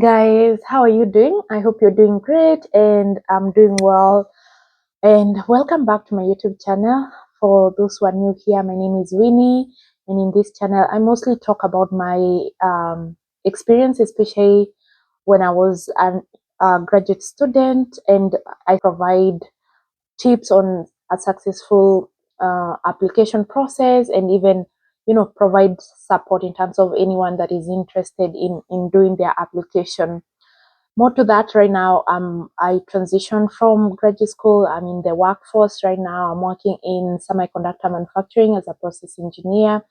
guys, how are you doing? I hope you're doing great and I'm doing well. And welcome back to my YouTube channel. For those who are new here, my name is Winnie, and in this channel, I mostly talk about my experience, especially when I was a graduate student, and I provide tips on a successful application process, and even provide support in terms of anyone that is interested in doing their application. More to that, right now I transitioned from graduate school. I'm in the workforce right now. I'm working in semiconductor manufacturing as a process engineer,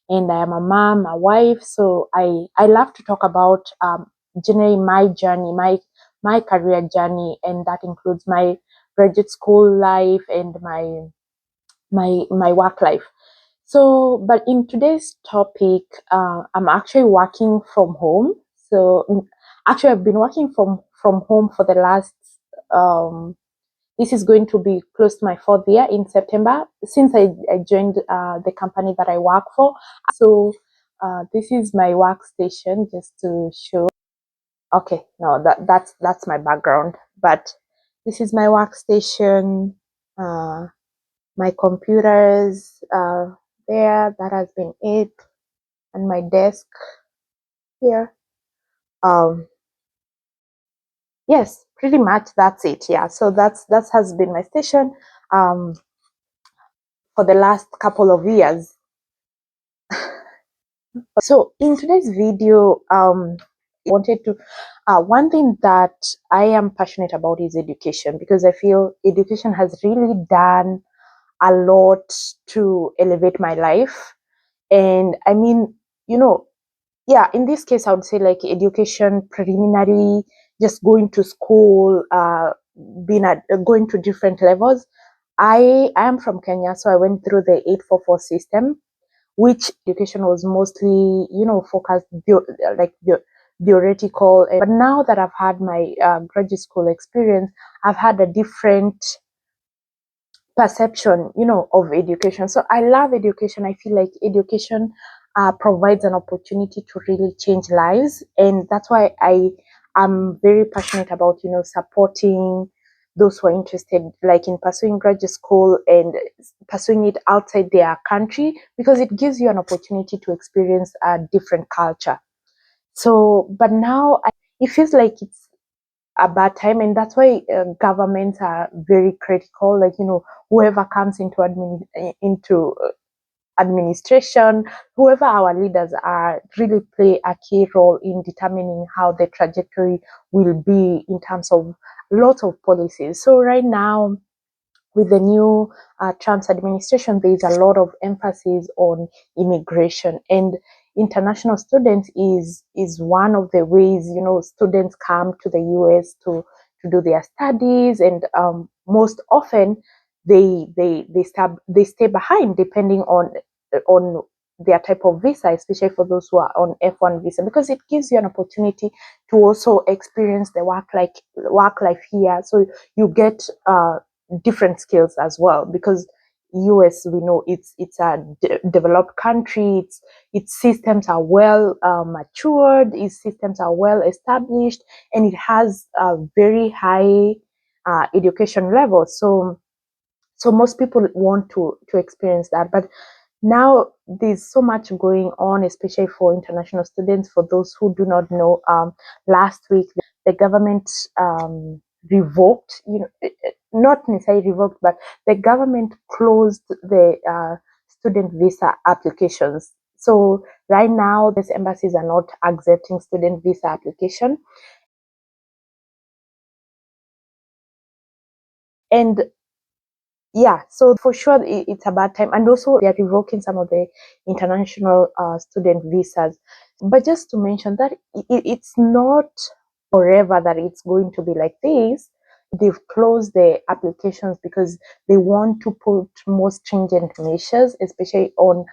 and I am a mom, a wife. So I love to talk about generally my journey, my career journey, and that includes my graduate school life and my work life. So, but in today's topic, I'm actually working from home. So, actually, I've been working from home for the last. This is going to be close to my 4th year in September since I joined the company that I work for. So, this is my workstation, just to show. Okay, no, that's my background, but this is my workstation. My computers there. That has been it, and my desk here. Um, yes, pretty much that's it. Yeah, so that has been my station um, for the last couple of years. So in today's video, wanted to one thing that I am passionate about is education, because I feel education has really done a lot to elevate my life. And I mean, yeah, in this case, I would say like education preliminary, just going to school, being at going to different levels. I am from Kenya, so I went through the 844 system, which education was mostly, focused like the theoretical. But now that I've had my graduate school experience, I've had a different perception, of education. So I love education. I feel like education provides an opportunity to really change lives, and that's why I am very passionate about, supporting those who are interested, like in pursuing graduate school and pursuing it outside their country, because it gives you an opportunity to experience a different culture. So, but now it feels like it's a bad time, and that's why governments are very critical. Like, whoever comes into administration, whoever our leaders are, really play a key role in determining how the trajectory will be in terms of lots of policies. So right now, with the new Trump's administration, there is a lot of emphasis on immigration, and international students is one of the ways, students come to the US to do their studies, and most often they stay behind depending on their type of visa, especially for those who are on F1 visa, because it gives you an opportunity to also experience the work life here. So you get different skills as well, because US, we know it's a developed country. Its systems are well matured, its systems are well established, and it has a very high education level. So most people want to experience that. But now there's so much going on, especially for international students. For those who do not know, last week the government revoked, not necessarily revoked, but the government closed the student visa applications. So right now, these embassies are not accepting student visa application. And yeah, so for sure it's a bad time, and also they are revoking some of the international student visas. But just to mention that it's not forever that it's going to be like this. They've closed the applications because they want to put more stringent measures, especially on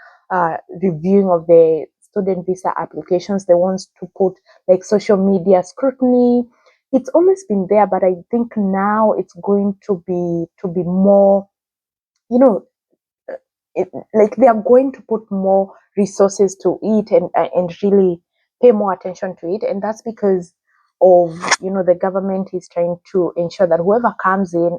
reviewing of the student visa applications. They want to put like social media scrutiny. It's always been there, but I think now it's going to be more, you know, like they are going to put more resources to it, and really pay more attention to it. And that's because of, the government is trying to ensure that whoever comes in,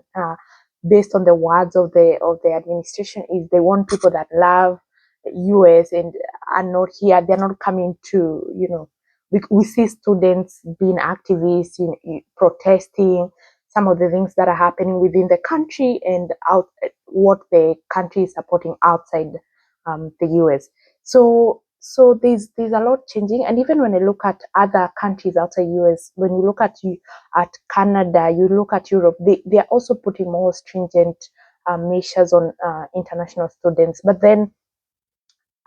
based on the words of the administration, is they want people that love US and are not here. They're not coming to, we see students being activists, protesting some of the things that are happening within the country and out what the country is supporting outside the US. So there's a lot changing, and even when I look at other countries outside US, when you look at Canada, you look at Europe, they are also putting more stringent measures on international students. But then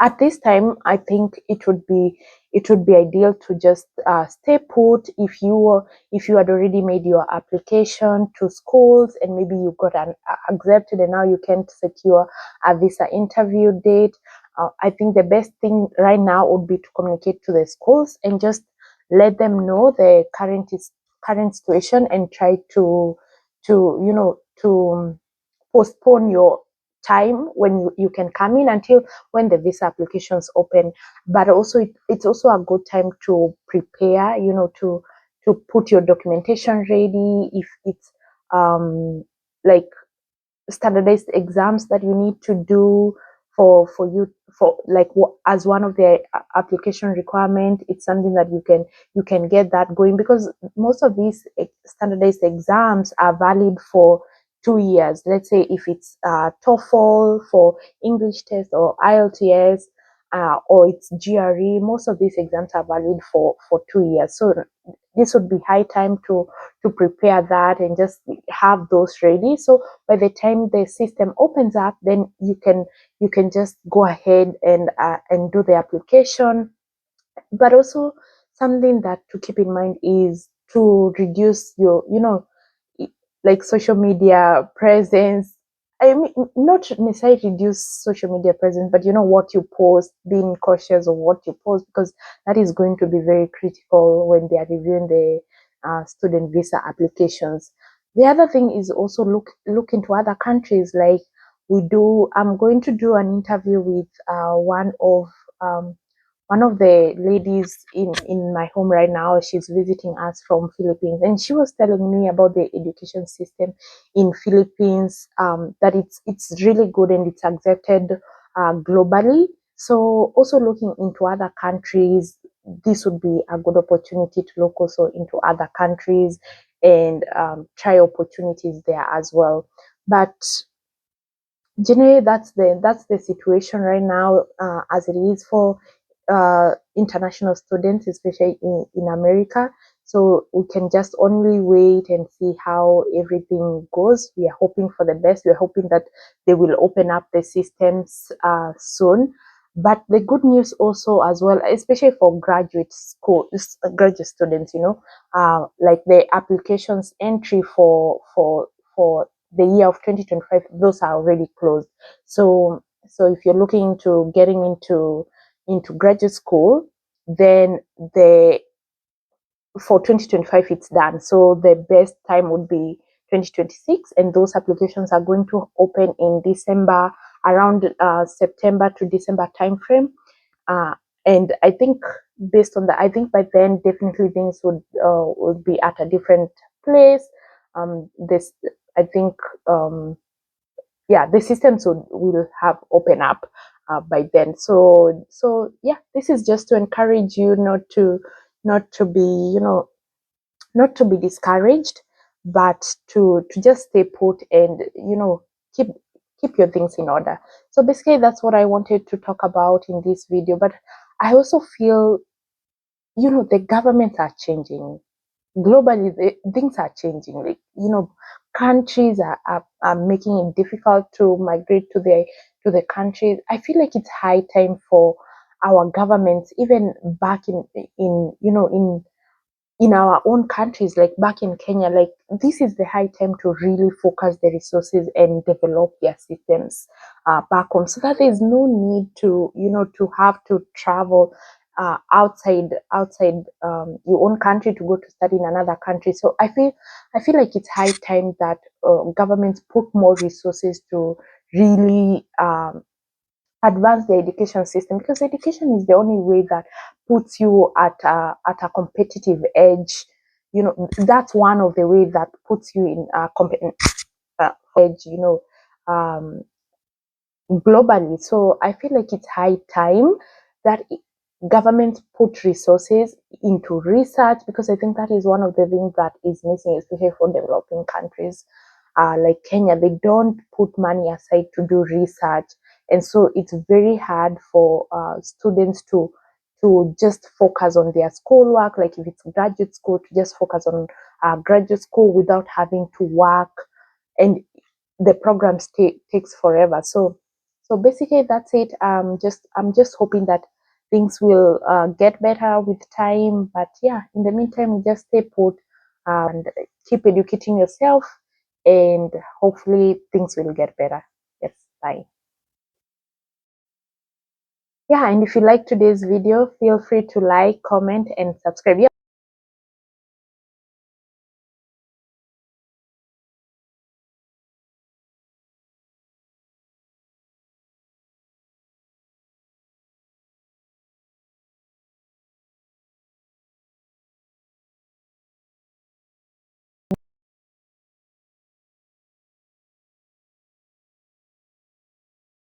at this time, I think it would be ideal to just stay put. If you had already made your application to schools and maybe you got accepted and now you can't secure a visa interview date, I think the best thing right now would be to communicate to the schools and just let them know the current situation and try to postpone your time when you can come in until when the visa applications open. But also it's also a good time to prepare, to put your documentation ready. If it's like standardized exams that you need to do for you, for like as one of the application requirement, it's something that you can get that going, because most of these standardized exams are valid for 2 years. Let's say if it's TOEFL for English test, or IELTS, or it's GRE, most of these exams are valid for 2 years. So this would be high time to prepare that and just have those ready. So by the time the system opens up, then you can just go ahead and do the application. But also something that to keep in mind is to reduce your, like social media presence. I mean, not necessarily reduce social media presence, but what you post, being cautious of what you post, because that is going to be very critical when they are reviewing the student visa applications. The other thing is also look into other countries. Like I'm going to do an interview with one of the ladies in my home right now. She's visiting us from Philippines, and she was telling me about the education system in Philippines, that it's really good and it's accepted globally. So also looking into other countries, this would be a good opportunity to look also into other countries and try opportunities there as well. But generally, that's the situation right now, as it is for international students, especially in America. So we can just only wait and see how everything goes. We are hoping for the best. We're hoping that they will open up the systems soon. But the good news also as well, especially for graduate students, like the applications entry for the year of 2025, those are already closed. So if you're looking into getting into graduate school, then the for 2025 it's done. So the best time would be 2026, and those applications are going to open in December, around September to December timeframe. Uh, and I think based on that, I think by then definitely things would be at a different place. This I think yeah, the systems will have open up by then. So yeah, this is just to encourage you not to be, not to be discouraged, but to just stay put and keep keep your things in order. So basically that's what I wanted to talk about in this video. But I also feel, the governments are changing globally. Things are changing, like, countries are making it difficult to migrate to the countries. I feel like it's high time for our governments, even back in our own countries, like back in Kenya, like this is the high time to really focus the resources and develop their systems back home, so that there's no need to have to travel outside your own country to go to study in another country. So I feel like it's high time that governments put more resources to really advance the education system, because education is the only way that puts you at a competitive edge you know, that's one of the ways that puts you in edge, you know, globally. So I feel like it's high time that governments put resources into research, because I think that is one of the things that is missing, especially for developing countries like Kenya. They don't put money aside to do research, and so it's very hard for students to just focus on their schoolwork. Like if it's graduate school, to just focus on graduate school without having to work, and the programs takes forever. So basically that's it. I'm just hoping that things will get better with time. But yeah, in the meantime, just stay put and keep educating yourself, and hopefully things will get better. Yes, bye. Yeah, and if you like today's video, feel free to like, comment, and subscribe. Yeah.